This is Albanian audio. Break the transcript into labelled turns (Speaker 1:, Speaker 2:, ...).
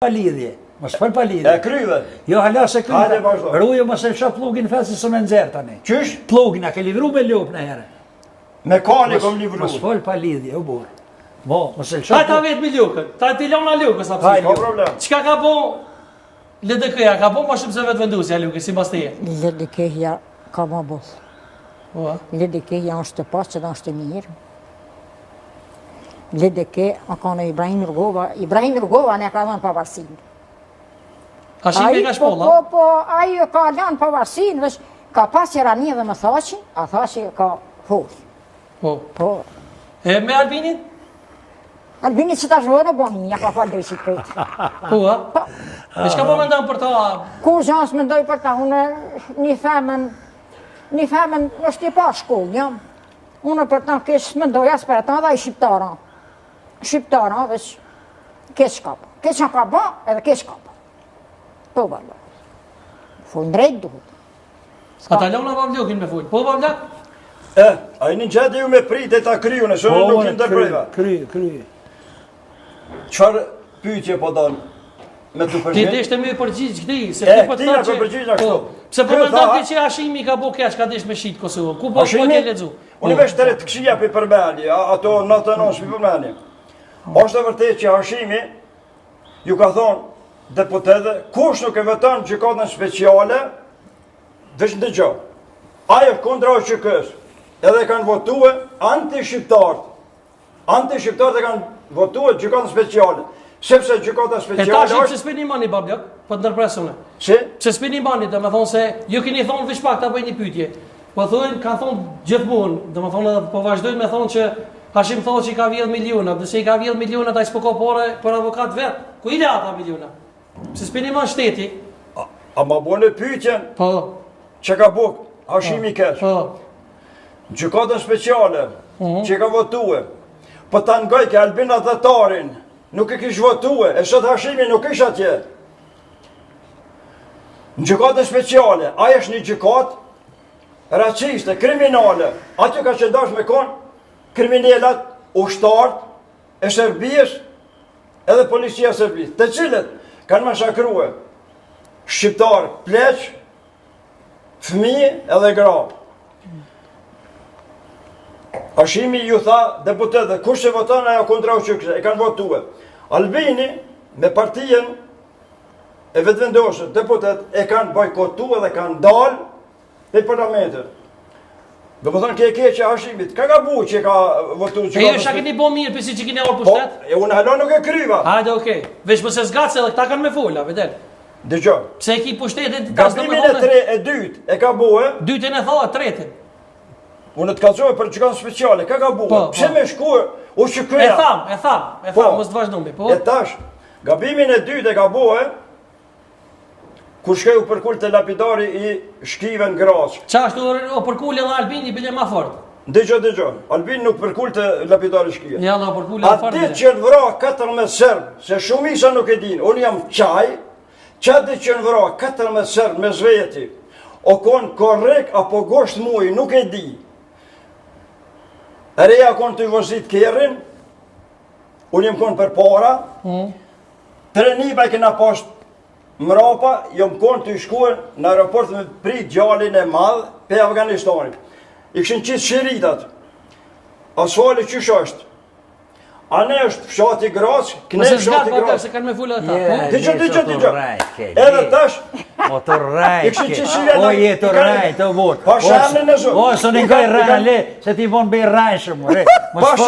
Speaker 1: pa lidhje. Mos fol pa lidhje.
Speaker 2: E kryve.
Speaker 1: Jo hala se
Speaker 2: Hajde,
Speaker 1: kryve.
Speaker 2: vazhdo.
Speaker 1: Rujo mos e lësha plugin fes se s'më nxjerr tani.
Speaker 2: Qysh?
Speaker 1: Plugin a ke livru me lop në herë.
Speaker 2: Mekani kom livru.
Speaker 1: Mos fol pa lidhje, u burr. Mos e lësha.
Speaker 3: Ta ta vetë me lukën, ta ti lona lukën sa
Speaker 1: Hajde.
Speaker 3: pse.
Speaker 2: Ka problem.
Speaker 3: Çka ka bo LDK-ja, ka bo më shumë se vetë vendosja lukën, si mbas teje.
Speaker 4: LDK-ja ka më boll.
Speaker 3: Po.
Speaker 4: LDK-ja është të pasë që është e mirë. LDK ka në Ibrahim Rugova ne ka dhënë pavarësinë.
Speaker 3: Hashimi ka shpolla.
Speaker 4: Po, ai ka lënë pavarësinë, veç ka pas Irani dhe më thaqi, a thaqi ka fol.
Speaker 3: Po.
Speaker 4: Po.
Speaker 3: E me Albinin?
Speaker 4: Albini që ta zhvone, boni, ja ka falë drejtë kretë.
Speaker 3: Po, a? E çka po mendon për ta?
Speaker 4: Kur gjans mendoj për ta, unë një femën është i pa shkollë, jam. Unë për ta kesh mendoj as për ta dhe i shqiptara. Shqiptara, veç kesh ka po. Kesh ka ba, edhe kesh ka po. Po, bërë. Full drejt duhet.
Speaker 3: Ata lona pa vlogin me fol. Po, pa vlog?
Speaker 2: A i një gjeti ju me prit e ta kryu në shërë nuk i ndërbrejva.
Speaker 1: Kry.
Speaker 2: Qërë pyetje po donë me të
Speaker 3: Ti
Speaker 2: përgjith?
Speaker 3: deshte me përgjigj këti, se
Speaker 2: E,
Speaker 3: ti po të
Speaker 2: këti na
Speaker 3: thotë
Speaker 2: po përgjigj ashtu.
Speaker 3: Pse po
Speaker 2: Ky
Speaker 3: mendon
Speaker 2: tha-
Speaker 3: ti që Hashimi ka bo keq, ka desh me shit Kosovën. Ku po
Speaker 2: Hashimi,
Speaker 3: ke lexu?
Speaker 2: unë vesh të retë këshia për përmeni, ato 99 për përmeni. Është e vërtet që Hashimi ju ka thonë deputete, kush nuk e vëton gjykatën speciale, veç në dëgjo. Ajo kundra QK-s, edhe kanë votue anti-shqiptarët. Anti-shqiptarët e kanë votue gjykatën speciale. Sepse gjykata
Speaker 3: E
Speaker 2: speciale
Speaker 3: tash
Speaker 2: është...
Speaker 3: pse s'pini mani bablok, po të ndërpresune.
Speaker 2: Si?
Speaker 3: Pse s'pini mani, do me thonë se ju keni thonë veç pak ta bëj një pyetje. Po thonë, kanë thonë gjithmonë, do me thonë edhe po vazhdojnë me thonë që Hashim thonë që i ka vjedh miliona, nëse i ka vjedh miliona ai s'po ka pore për avokat vet. Ku i le ata miliona? Pse s'pini man shteti?
Speaker 2: A ma bone pyetjen
Speaker 3: Po,
Speaker 2: që ka buk Hashimi kesh.
Speaker 3: po.
Speaker 2: Gjykatën speciale që ka votue, po ta ngoj ke Albina Dhetarin, nuk e kish votue, e sot Hashimi nuk ish atje. Në gjykatën speciale, ajo është një gjykatë raciste, kriminale. Aty ka qëndash me konë kriminalat, ushtarët, e Serbisë, edhe policia e Serbisë, të cilët kanë mashakrue shqiptarë, pleq, fëmijë edhe gra. Hashimi ju tha deputetëve, kush që voton ajo kundra QK-s, e kanë votue. Albini me partijen e vetëvendosur deputet e kanë bojkotuar dhe kanë dalë në parlamentin. Do më thonë ke e keqe Hashimit, ka gabu që ka votu
Speaker 3: E ju shka keni bo mirë pisi që keni orë
Speaker 2: Po,
Speaker 3: pushtet?
Speaker 2: e unë halon nuk e kryva.
Speaker 3: Hajde, okej. Veç mëse zgatse edhe këta kanë me fola, vedel.
Speaker 2: Dëgjo,
Speaker 3: Pse e ki pushtetin të tas do me
Speaker 2: gabimin e
Speaker 3: thonë,
Speaker 2: e dytë e ka bue,
Speaker 3: dytin e thoa, tretin.
Speaker 2: unë të kalzove për gjykatën speciale, ka gabu.
Speaker 3: Po,
Speaker 2: Pse
Speaker 3: po.
Speaker 2: me shkuë, u
Speaker 3: E
Speaker 2: shqykyja.
Speaker 3: tham,
Speaker 2: Po.
Speaker 3: mos të vazhdojmë, po.
Speaker 2: E tash, gabimin e dytë e ka bue, kur shkej u përkull të lapidari i shkive në Grasë.
Speaker 3: Qa ashtu o përkullë edhe Albini bile ma fort.
Speaker 2: Dëgjo, Albin nuk përkull të lapidari shkive.
Speaker 3: Ja, dhe o përkullë edhe fort.
Speaker 2: Ati që në vra 14 Serbë, se shumisa nuk e din, unë jam qaj, qati që në vra 14 Serbë me zveti, o konë korrek apo gosht muj, nuk e di. Reja konë të i vozit kerin, unë jem konë për para, treniba i kena pashtë mrapa, jom konë të i shkuen në aeroport me prit gjallin e madhë pe Afganistanit. I këshin qitë shiritat. Asfali qysh është? A ne është fshati Grasë, këne
Speaker 3: Mëse
Speaker 2: fshati
Speaker 3: zgatë, bablok,
Speaker 2: Grasë.
Speaker 3: se kanë me full edhe ta.
Speaker 2: Dëgjo. Edhe tash,
Speaker 1: Motorrajt.
Speaker 2: I këshin që shire
Speaker 1: O jetë rajt, o vot.
Speaker 2: Pa shamnin e zonë.
Speaker 1: O, së një gaj rajt, le, se ti von bëj rajt shumë, re. Mos
Speaker 2: Pa
Speaker 1: fol.